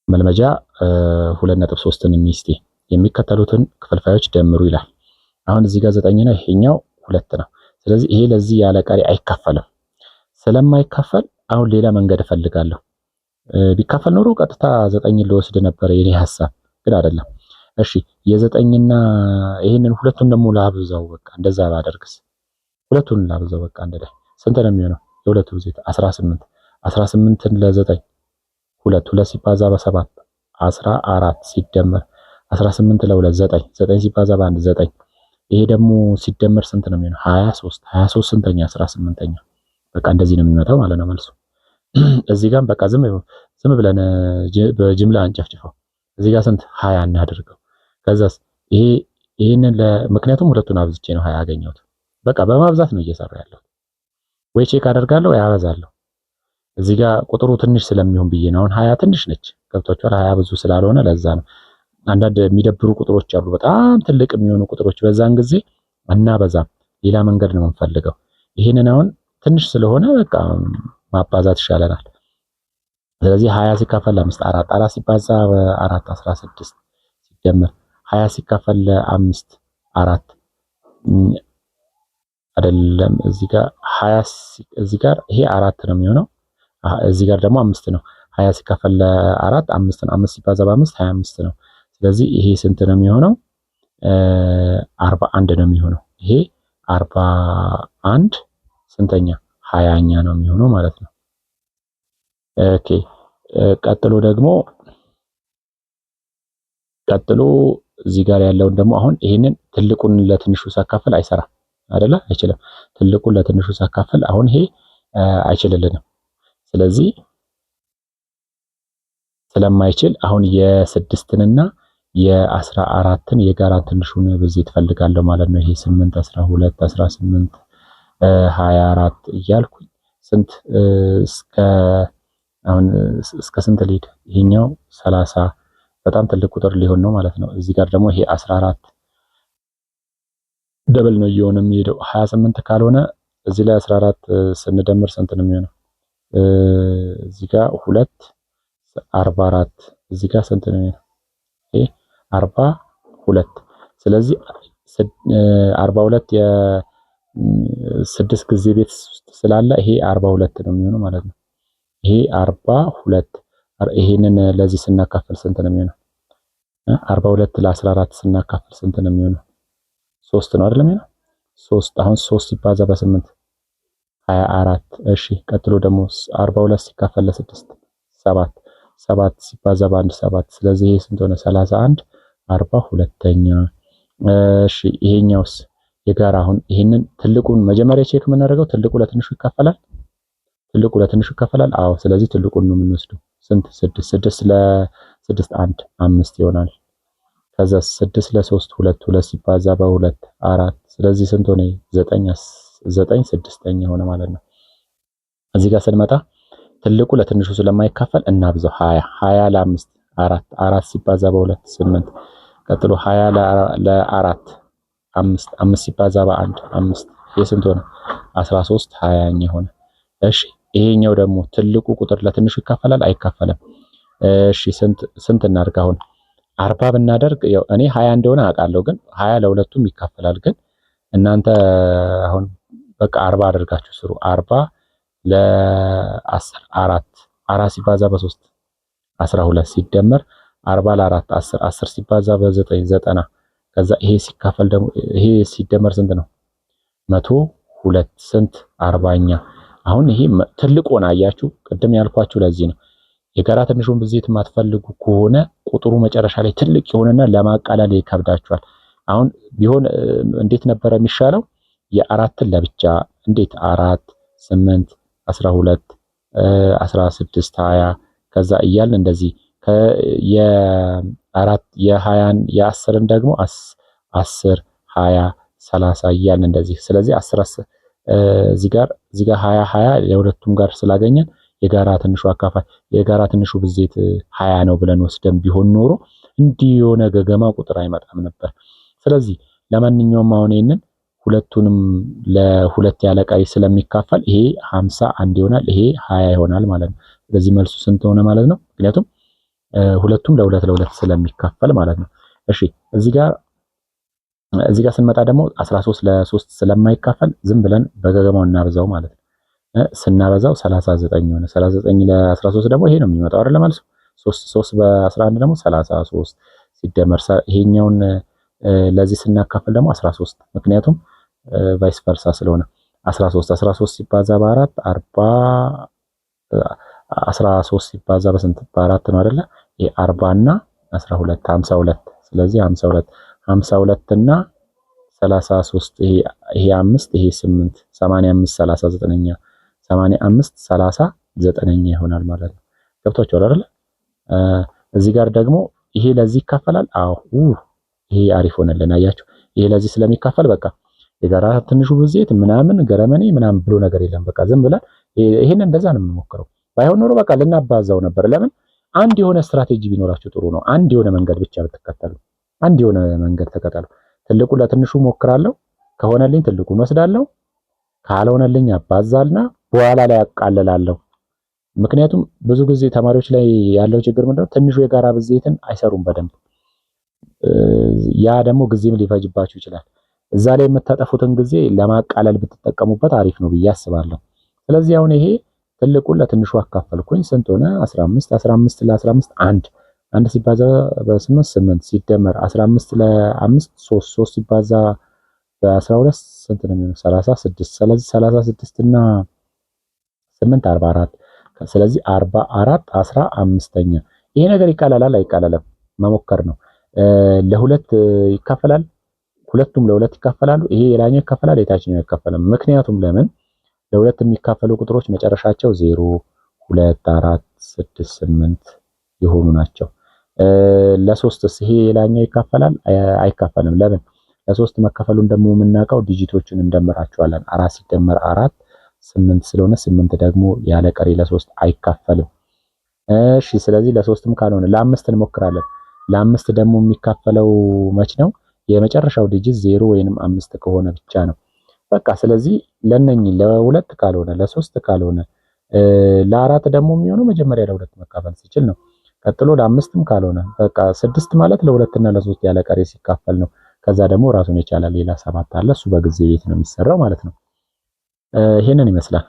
መልመጃ 2.3ን እንስቲ የሚከተሉትን ክፍልፋዮች ደምሩ ይላል። አሁን እዚህ ጋር 9 ነው፣ ይሄኛው 2 ነው። ስለዚህ ይሄ ለዚህ ያለ ቀሪ አይካፈልም። ስለማይካፈል አሁን ሌላ መንገድ እፈልጋለሁ። ቢካፈል ኖሮ ቀጥታ 9ን ልወስድ ነበር የኔ ሐሳብ፣ ግን አይደለም። እሺ የዘጠኝና ይሄንን ሁለቱን ደግሞ ላብዛው። በቃ እንደዛ ባደርግስ ሁለቱን ላብዛው። በቃ አንድ ላይ ስንት ነው የሚሆነው? የሁለቱ ብዜት 18። 18ን ለ9 2 ሲባዛ በ7 14 ሲደመር 18 ለ2 9 9 ሲባዛ በ1 9። ይሄ ደግሞ ሲደመር ስንት ነው የሚሆነው? 23 23 ስንተኛ? 18ኛ። በቃ እንደዚህ ነው የሚመጣው ማለት ነው መልሱ። እዚህ ጋር በቃ ዝም ብለን በጅምላ አንጨፍጭፈው። እዚህ ጋር ስንት 20 እናድርገው። ከዛስ ይሄንን ምክንያቱም ሁለቱን አብዝቼ ነው 20 ያገኘሁት። በቃ በማብዛት ነው እየሰራ ያለው። ወይ ቼክ አደርጋለሁ ወይ አበዛለሁ። እዚህ ጋር ቁጥሩ ትንሽ ስለሚሆን ብዬ ነው። አሁን 20 ትንሽ ነች፣ ገብቷችኋል? 20 ብዙ ስላልሆነ ለዛ ነው። አንዳንድ የሚደብሩ ቁጥሮች አሉ፣ በጣም ትልቅ የሚሆኑ ቁጥሮች። በዛን ጊዜ አናበዛም፣ ሌላ መንገድ ነው የምንፈልገው። ይሄንን አሁን ትንሽ ስለሆነ በቃ ማባዛት ይሻለናል። ስለዚህ 20 ሲካፈል ለ5 4 4 ሲባዛ በ4 16 ሲደመር 20 ሲካፈል ለ5 4 አይደለም። እዚህ ጋር 20 እዚህ ጋር ይሄ 4 ነው የሚሆነው። እዚህ ጋር ደግሞ 5 ነው። 20 ሲካፈል ለ4 5 ነው። 5 ሲባዛ በ5 25 ነው። ስለዚህ ይሄ ስንት ነው የሚሆነው? 41 ነው የሚሆነው። ይሄ 41 ስንተኛ? 20ኛ ነው የሚሆነው ማለት ነው። ኦኬ ቀጥሎ እዚህ ጋር ያለውን ደግሞ አሁን ይሄንን ትልቁን ለትንሹ ሳካፍል አይሰራም አይደለ? አይችልም። ትልቁን ለትንሹ ሳካፍል አሁን ይሄ አይችልልንም። ስለዚህ ስለማይችል አሁን የ6ንና የ14ን የጋራ ትንሹን ብዜት ፈልጋለሁ ማለት ነው። ይሄ 8 12 18 24 እያልኩኝ ስንት እስከ ስንት ልሂድ? ይሄኛው 30 በጣም ትልቅ ቁጥር ሊሆን ነው ማለት ነው። እዚህ ጋር ደግሞ ይሄ 14 ደብል ነው እየሆነ የሚሄደው። 28 ካልሆነ እዚህ ላይ 14 ስንደምር ስንት ነው የሚሆነው? እዚህ ጋር 2 44 እዚህ ጋር ስንት ነው የሚሆነው? ይሄ 42። ስለዚህ 42 የ6 ጊዜ ቤት ውስጥ ስላለ ይሄ 42 ነው የሚሆነው ማለት ነው። ይሄ 42 ይሄንን ለዚህ ስናካፍል ስንት ነው የሚሆነው? 42 ለ14 ስናካፍል ስንት ነው የሚሆነው? 3 ነው አይደል የሚሆነው? 3 አሁን 3 ሲባዛ በ8 24። እሺ ቀጥሎ ደግሞ 42 ሲካፈል ለ6 7 7 ሲባዛ በ1 7። ስለዚህ ይሄ ስንት ሆነ? 31 42ኛ። እሺ ይሄኛውስ የጋራ አሁን ይሄንን ትልቁን መጀመሪያ ቼክ የምናደርገው ትልቁ ለትንሹ ይካፈላል። ትልቁ ለትንሹ ይካፈላል። አዎ ስለዚህ ትልቁን ነው የምንወስደው። ስንት? 6 6 ለ6 1 5 ይሆናል። ከዛ 6 ለ3 2 2 ሲባዛ በ2 4። ስለዚህ ስንት ሆነ? 9 ስድስተኛ ሆነ ማለት ነው። እዚህ ጋር ስንመጣ ትልቁ ለትንሹ ስለማይካፈል እናብዛው። 20 ለ5 4 4 ሲባዛ በ2 8። ቀጥሎ 20 ለ4 5 5 ሲባዛ በ1 5። የስንት ሆነ? 13 20ኛ ሆነ። እሺ ይሄኛው ደግሞ ትልቁ ቁጥር ለትንሹ ይካፈላል አይካፈልም? እሺ ስንት እናድርግ አሁን? 40 ብናደርግ ያው እኔ 20 እንደሆነ አውቃለሁ፣ ግን 20 ለሁለቱም ይካፈላል። ግን እናንተ አሁን በቃ 40 አድርጋችሁ ስሩ። 40 ለ10 4 ሲባዛ በ3 12 ሲደመር 40 ለ4 10 10 ሲባዛ በ9 90። ከዛ ይሄ ሲካፈል ደግሞ ይሄ ሲደመር ስንት ነው? 102 ስንት? 40ኛ። አሁን ይሄ ትልቅ ሆነ። አያችሁ ቅድም ያልኳችሁ ለዚህ ነው። የጋራ ትንሹን ብዜት የማትፈልጉ ከሆነ ቁጥሩ መጨረሻ ላይ ትልቅ ይሆንና ለማቃለል ይከብዳችኋል። አሁን ቢሆን እንዴት ነበረ የሚሻለው? የአራትን ለብቻ እንዴት 4 8 12 16 20 ከዛ እያልን እንደዚህ የአራት የ20ን የ10ን ደግሞ 10 20 30 እያልን እንደዚህ። ስለዚህ 10 እዚህ ጋር 20 20 የሁለቱም ጋር ስላገኘን የጋራ ትንሹ አካፋይ የጋራ ትንሹ ብዜት 20 ነው ብለን ወስደን ቢሆን ኖሮ እንዲህ የሆነ ገገማ ቁጥር አይመጣም ነበር። ስለዚህ ለማንኛውም አሁን ይሄንን ሁለቱንም ለሁለት ያለ ቀሪ ስለሚካፈል ይሄ 51 ይሆናል፣ ይሄ 20 ይሆናል ማለት ነው። ስለዚህ መልሱ ስንት ሆነ ማለት ነው? ምክንያቱም ሁለቱም ለሁለት ለሁለት ስለሚካፈል ማለት ነው። እሺ እዚህ ጋር ስንመጣ ደግሞ 13 ለ3 ስለማይካፈል ዝም ብለን በገገማው እናብዛው ማለት ነው። ስናበዛው 39 ሆነ። 39 ለ13 ደግሞ ይሄ ነው የሚመጣው አይደል ማለት ነው። 3 በ11 ደግሞ 33 ሲደመር ይሄኛውን ለዚህ ስናካፍል ደግሞ 13 ምክንያቱም ቫይስ ቨርሳ ስለሆነ 13 ሲባዛ በ4 40 13 ሲባዛ በስንት በ4 ነው አይደለ? ይሄ 40 እና 12 52 ስለዚህ 52 እና 33 ይሄ 5 ይሄ 8 85 39ኛ 85 39ኛ ይሆናል ማለት ነው። ገብቷችኋል አይደለ? እዚህ ጋር ደግሞ ይሄ ለዚህ ይካፈላል። አዎ ይሄ አሪፍ ሆነልን። አያችሁ ይሄ ለዚህ ስለሚካፈል በቃ የጋራ ትንሹ ብዜት ምናምን ገረመኔ ምናምን ብሎ ነገር የለም። በቃ ዝም ብለን ይሄን እንደዛ ነው የምንሞክረው። ባይሆን ኖሮ በቃ ልናባዛው ነበር። ለምን አንድ የሆነ ስትራቴጂ ቢኖራችሁ ጥሩ ነው። አንድ የሆነ መንገድ ብቻ ብትከተሉ፣ አንድ የሆነ መንገድ ተከተሉ። ትልቁ ለትንሹ ሞክራለሁ፣ ከሆነልኝ ትልቁን ወስዳለሁ፣ ካልሆነልኝ አባዛልና በኋላ ላይ አቃልላለሁ። ምክንያቱም ብዙ ጊዜ ተማሪዎች ላይ ያለው ችግር ምንድነው? ትንሹ የጋራ ብዜትን አይሰሩም በደንብ። ያ ደግሞ ጊዜም ሊፈጅባችሁ ይችላል። እዛ ላይ የምታጠፉትን ጊዜ ለማቃለል ብትጠቀሙበት አሪፍ ነው ብዬ አስባለሁ። ስለዚህ አሁን ይሄ ትልቁን ለትንሹ አካፈልኩኝ። ስንት ሆነ? 15 ለ15 1 ሲባዛ በ8 8 ሲደመር 15 ለ5 3 ሲባዛ በ12 ስንት ነው የሚሆነው? 36 ስለዚህ 36 እና 8 44 ስለዚህ 44 15ኛ ይሄ ነገር ይቃለላል አይቃለልም? መሞከር ነው። ለሁለት ይካፈላል። ሁለቱም ለሁለት ይካፈላሉ። ይሄ የላኛው ይካፈላል፣ የታችኛው ይካፈላል። ምክንያቱም ለምን ለሁለት የሚካፈሉ ቁጥሮች መጨረሻቸው 0 2 4 6 8 የሆኑ ናቸው። ለሶስትስ ይሄ የላኛው ይካፈላል አይካፈልም? ለምን ለሶስት መከፈሉን ደግሞ የምናውቀው ዲጂቶችን እንደምራቸዋለን። 4 ሲደመር 4 8 ስለሆነ 8 ደግሞ ያለ ቀሪ ለሶስት አይካፈልም። እሺ ስለዚህ ለሶስትም ካልሆነ ለአምስት እንሞክራለን። ለአምስት ደግሞ የሚካፈለው መች ነው? የመጨረሻው ዲጂት 0 ወይንም 5 ከሆነ ብቻ ነው። በቃ ስለዚህ ለነኚህ ለሁለት ካልሆነ ለሶስት ካልሆነ ለአራት ደግሞ የሚሆነው መጀመሪያ ለሁለት መካፈል ሲችል ነው። ቀጥሎ ለአምስትም ካልሆነ በቃ 6 ማለት ለሁለት እና ለሶስት ያለ ቀሪ ሲካፈል ነው። ከዛ ደግሞ ራሱን የቻለ ሌላ 7 አለ። እሱ በጊዜ ቤት ነው የሚሰራው ማለት ነው። ይሄንን ይመስላል።